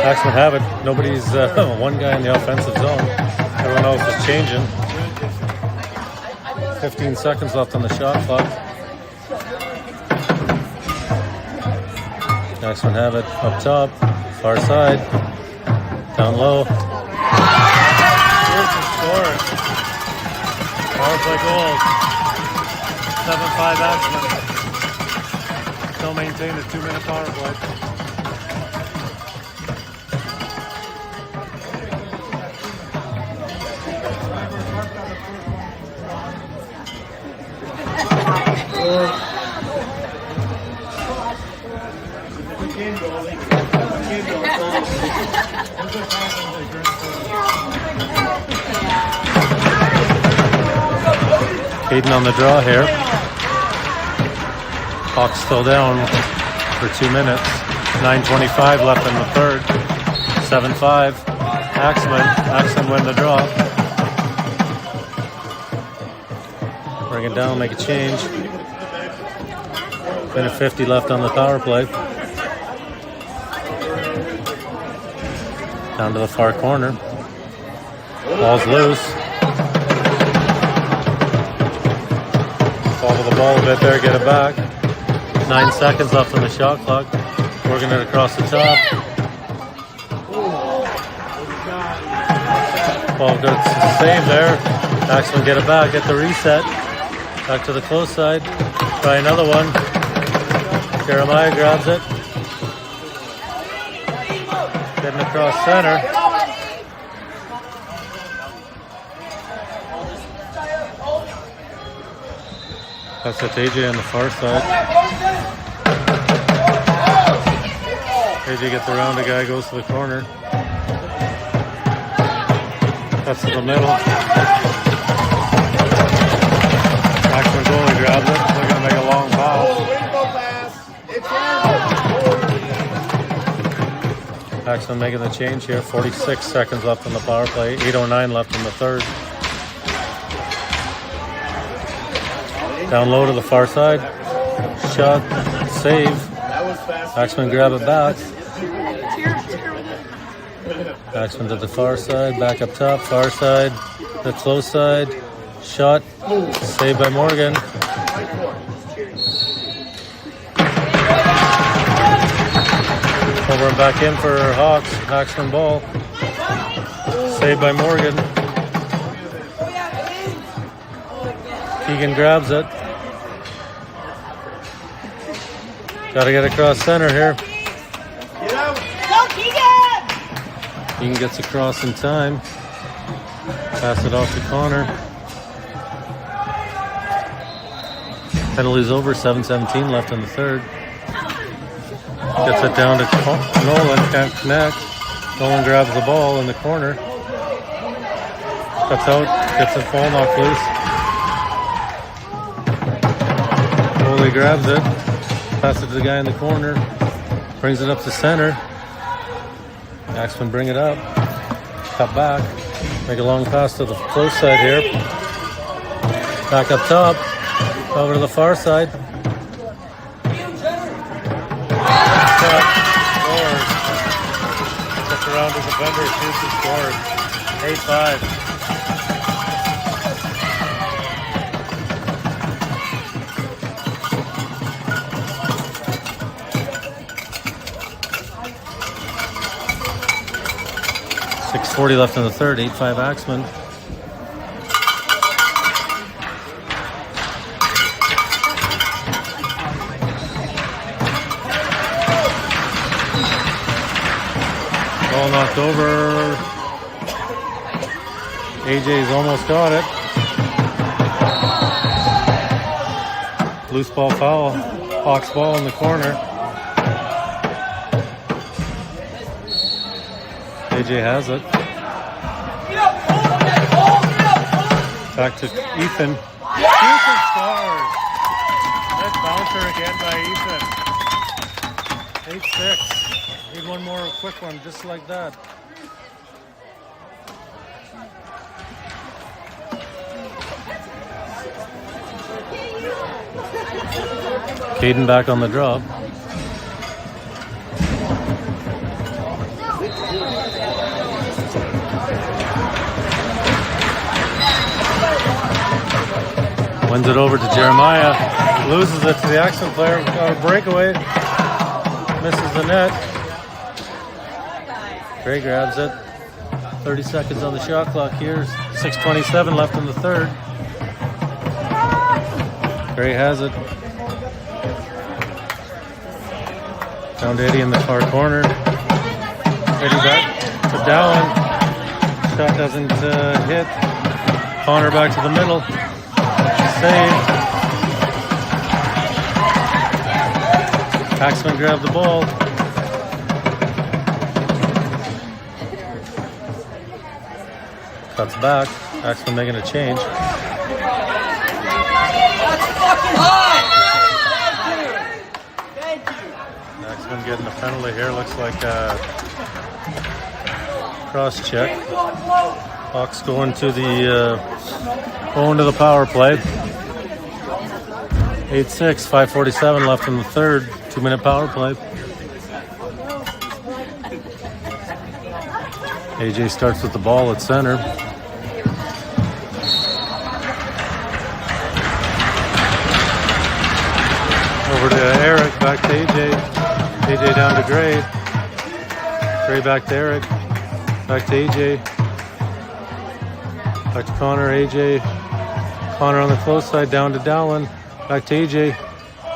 Axemen have it. Nobody's one guy in the offensive zone. Everyone else is changing. 15 seconds left on the shot clock. Axemen have it up top, far side, down low. Here's the score. Power play goal. 7-5 Axemen. Still maintain a 2-minute power play. Caden on the draw here. Hawks still down for 2 minutes. 9:25 left in the third. 7-5. Axemen win the draw. Bring it down, make a change. Minute 50 left on the power play. Down to the far corner. Ball's loose. Follow the ball a bit there, get it back. 9 seconds left on the shot clock. Working it across the top. Ball good save there. Axemen get it back, get the reset. Back to the close side. Try another one. Jeremiah grabs it. Getting across center. That's it, AJ on the far side. AJ gets around the guy, goes to the corner. That's to the middle. Axemen goalie grabs it. They're going to make a long pass. Axemen making the change here. 46 seconds left on the power play. 8:09 left in the third. Down low to the far side. Shot. Save. Axemen grab it back. Axemen to the far side. Back up top. Far side. The close side. Shot. Saved by Morgan. Over and back in for Hawks. Axemen ball. Saved by Morgan. Keegan grabs it. Got to get across center here. Go, Keegan! Keegan gets across in time. Pass it off to Connor. Penalty's over. 7:17 left in the third. Gets it down to Nolan. Can't connect. Nolan grabs the ball in the corner. Cuts out. Gets the ball knocked loose. Goalie grabs it. Passes it to the guy in the corner. Brings it up to center. Axemen bring it up. Cut back. Make a long pass to the close side here. Back up top. Over to the far side. Scores. Gets around to the defender. Shoots and scores. 8-5. .40 left in the third. 8-5 Axemen. Ball knocked over. AJ's almost got it. Loose ball foul. Hawks ball in the corner. AJ has it. Back to Ethan. Ethan scores. Nice bouncer again by Ethan. 8-6. Need one more quick one, just like that. Caden back on the drop. Wins it over to Jeremiah. Loses it to the Axemen player. Got a breakaway. Misses the net. Gray grabs it. 30 seconds on the shot clock here. 6:27 left in the third. Gray has it. Down to Eddie in the far corner. Eddie back to Dallin. Shot doesn't hit. Connor back to the middle. Save. Axemen grab the ball. Cuts back. Axemen making a change. That's fucking high! Thank you. Axemen getting a penalty here. Looks like a cross check. HOKS going to the power play. 8-6, 5:47 left in the third. 2-minute power play. AJ starts with the ball at center. Over to Eric, back to AJ. AJ down to Gray. Gray back to Eric. Back to AJ. Back to Connor, AJ. Connor on the close side, down to Dallin. Back to AJ.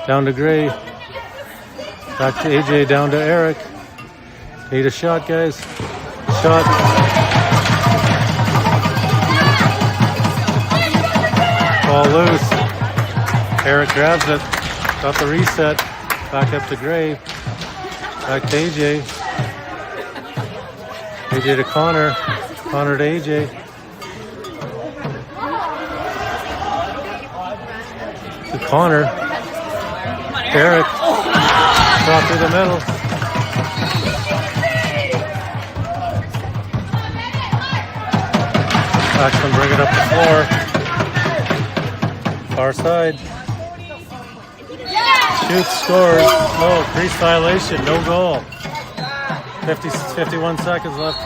Down to Gray. Back to AJ, down to Eric. Need a shot, guys. Shot. Ball loose. Eric grabs it. Got the reset. Back up to Gray. Back to AJ. AJ to Connor. Connor to AJ. To Connor. Eric. Shot through the middle. Axemen bring it up the floor. Far side. Shoots, scores. Oh, crease violation, no goal. 51 seconds left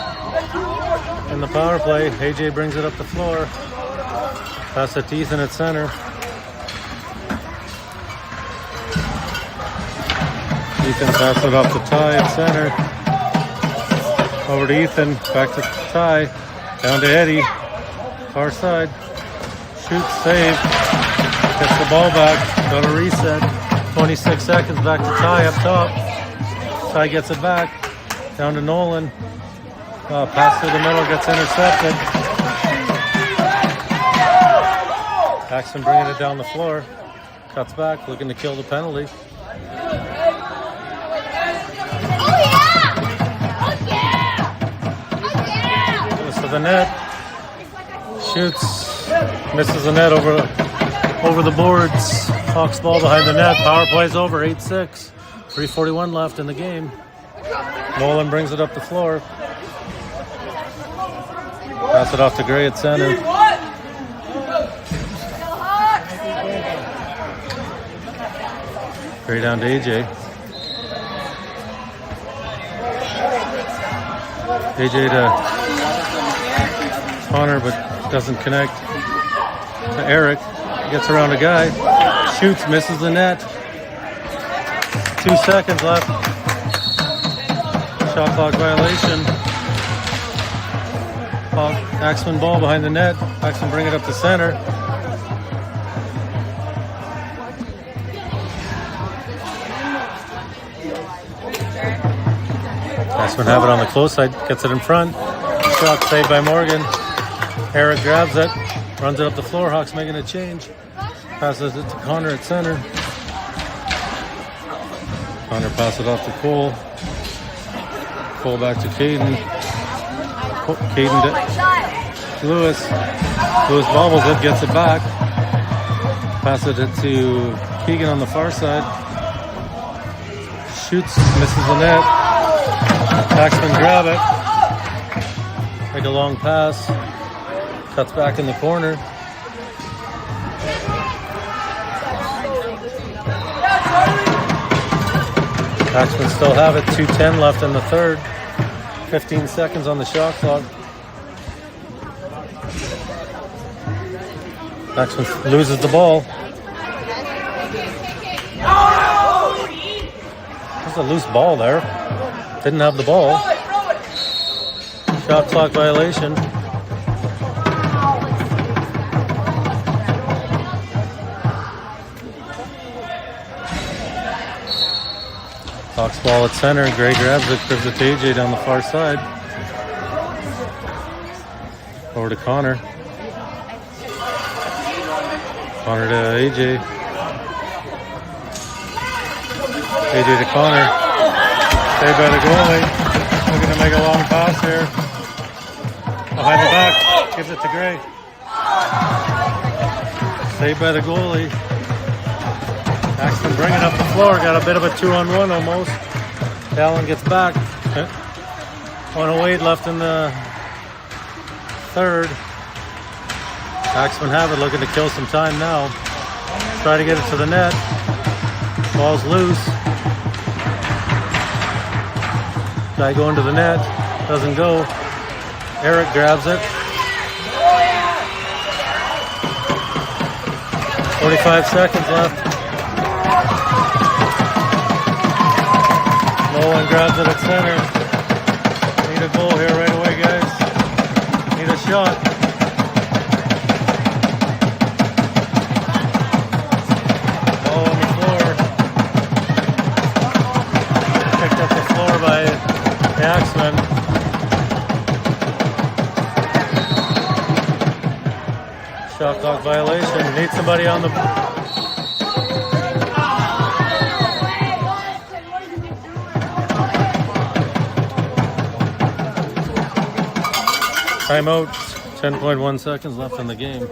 in the power play. AJ brings it up the floor. Pass it to Ethan at center. Ethan passes it off to Ty at center. Over to Ethan, back to Ty. Down to Eddie. Far side. Shoots, save. Gets the ball back. Got a reset. 26 seconds back to Ty up top. Ty gets it back. Down to Nolan. Pass through the middle, gets intercepted. Axemen bringing it down the floor. Cuts back, looking to kill the penalty. Goes to the net. Shoots. Misses the net over the boards. HOKS ball behind the net. Power play's over. 8-6. 3:41 left in the game. Nolan brings it up the floor. Pass it off to Gray at center. Gray down to AJ. AJ to Connor, but doesn't connect. To Eric. Gets around a guy. Shoots, misses the net. 2 seconds left. Shot clock violation. Axemen ball behind the net. Axemen bring it up to center. Axemen have it on the close side. Gets it in front. Shot saved by Morgan. Eric grabs it. Runs it up the floor. HOKS making a change. Passes it to Connor at center. Connor passes it off to Cole. Cole back to Caden. Caden to Lewis. Lewis bobbles it, gets it back. Passes it to Keegan on the far side. Shoots, misses the net. Axemen grab it. Make a long pass. Cuts back in the corner. Axemen still have it. 2:10 left in the third. 15 seconds on the shot clock. Axemen loses the ball. There's a loose ball there. Didn't have the ball. Shot clock violation. HOKS ball at center. Gray grabs it, gives it to AJ down the far side. Over to Connor. Connor to AJ. AJ to Connor. Saved by the goalie. Looking to make a long pass here. Behind the back. Gives it to Gray. Saved by the goalie. Axemen bringing up the floor. Got a bit of a 2-on-1 almost. Allen gets back. 1:08 left in the third. Axemen have it, looking to kill some time now. Try to get it to the net. Ball's loose. Guy going to the net. Doesn't go. Eric grabs it. 45 seconds left. No one grabs it at center. Need a goal here right away, guys. Need a shot. Ball on the floor. Picked up the floor by the Axemen. Shot clock violation. Need somebody on the... Timeout. 10.1 seconds left in the game.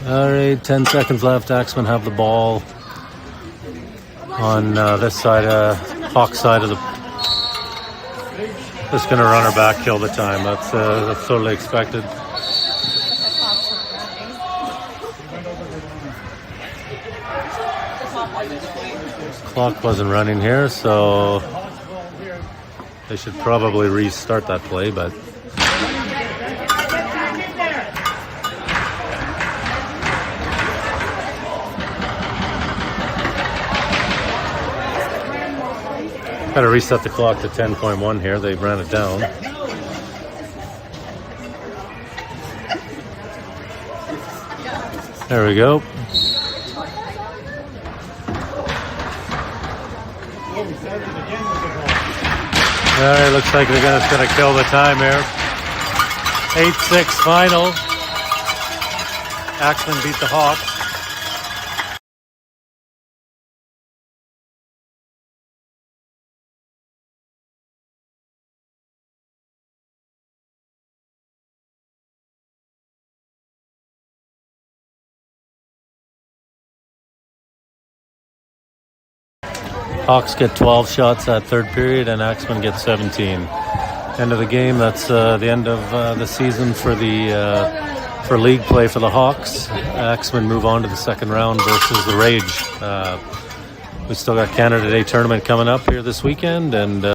All right, 10 seconds left. Axemen have the ball on this side, HOKS side of the... Just going to run her back, kill the time. That's totally expected. Clock wasn't running here, so they should probably restart that play, but... Got to reset the clock to 10.1 here. They ran it down. There we go. All right, looks like they're just going to kill the time here. 8-6 final. Axemen beat the Hawks. Hawks get 12 shots at third period, and Axemen get 17. End of the game. That's the end of the season for for league play for the Hawks. Axemen move on to the second round versus the Rage. We still got Canada Day tournament coming up here this weekend, and